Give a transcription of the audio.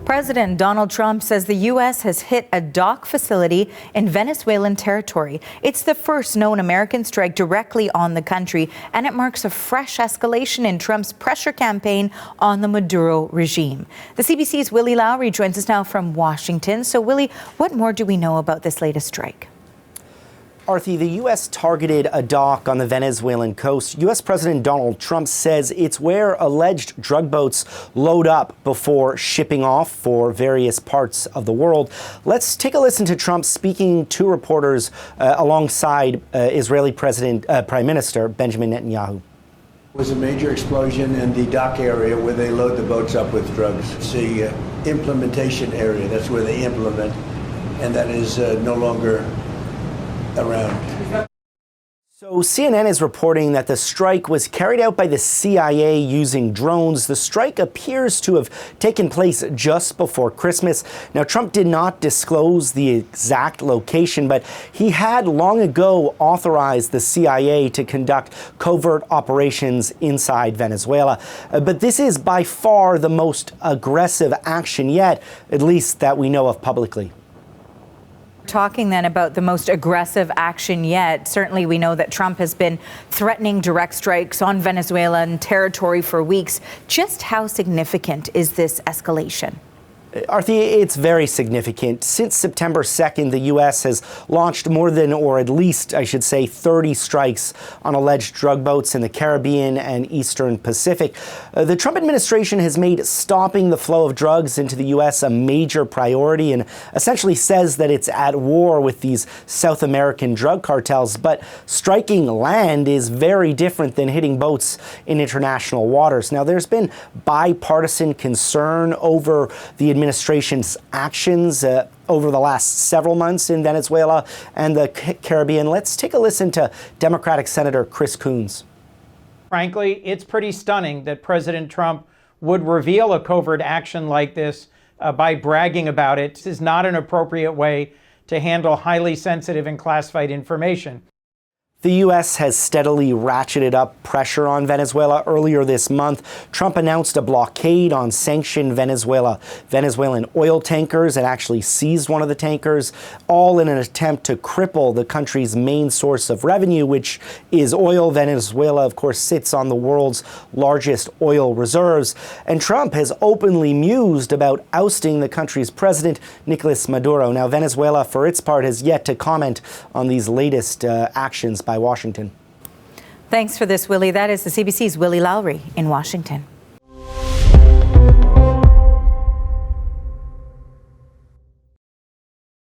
President Donald Trump says the U.S. has hit a dock facility in Venezuelan territory. It's the first known American strike directly on the country, and it marks a fresh escalation in Trump's pressure campaign on the Maduro regime. The CBC's Willie Lowry joins us now from Washington. So, Willie, what more do we know about this latest strike? Arthi, the U.S. targeted a dock on the Venezuelan coast. U.S. President Donald Trump says it's where alleged drug boats load up before shipping off for various parts of the world. Let's take a listen to Trump speaking to reporters alongside Israeli Prime Minister Benjamin Netanyahu. It was a major explosion in the dock area where they load the boats up with drugs. It's the implementation area. That's where they implement, and that is no longer around. So CNN is reporting that the strike was carried out by the CIA using drones. The strike appears to have taken place just before Christmas. Now, Trump did not disclose the exact location, but he had long ago authorized the CIA to conduct covert operations inside Venezuela. But this is by far the most aggressive action yet, at least that we know of publicly. Talking then about the most aggressive action yet, certainly we know that Trump has been threatening direct strikes on Venezuelan territory for weeks. Just how significant is this escalation? Arthi, it's very significant. Since September 2nd, the U.S. has launched more than, or at least, I should say, 30 strikes on alleged drug boats in the Caribbean and Eastern Pacific. The Trump administration has made stopping the flow of drugs into the U.S. a major priority and essentially says that it's at war with these South American drug cartels. But striking land is very different than hitting boats in international waters. Now, there's been bipartisan concern over the administration's actions over the last several months in Venezuela and the Caribbean. Let's take a listen to Democratic Senator Chris Coons. Frankly, it's pretty stunning that President Trump would reveal a covert action like this by bragging about it. This is not an appropriate way to handle highly sensitive and classified information. The U.S. has steadily ratcheted up pressure on Venezuela. Earlier this month, Trump announced a blockade on sanctioned Venezuelan oil tankers and actually seized one of the tankers, all in an attempt to cripple the country's main source of revenue, which is oil. Venezuela, of course, sits on the world's largest oil reserves. And Trump has openly mused about ousting the country's president, Nicolas Maduro. Now, Venezuela, for its part, has yet to comment on these latest actions by Washington. Thanks for this, Willie. That is the CBC's Willie Lowry in Washington.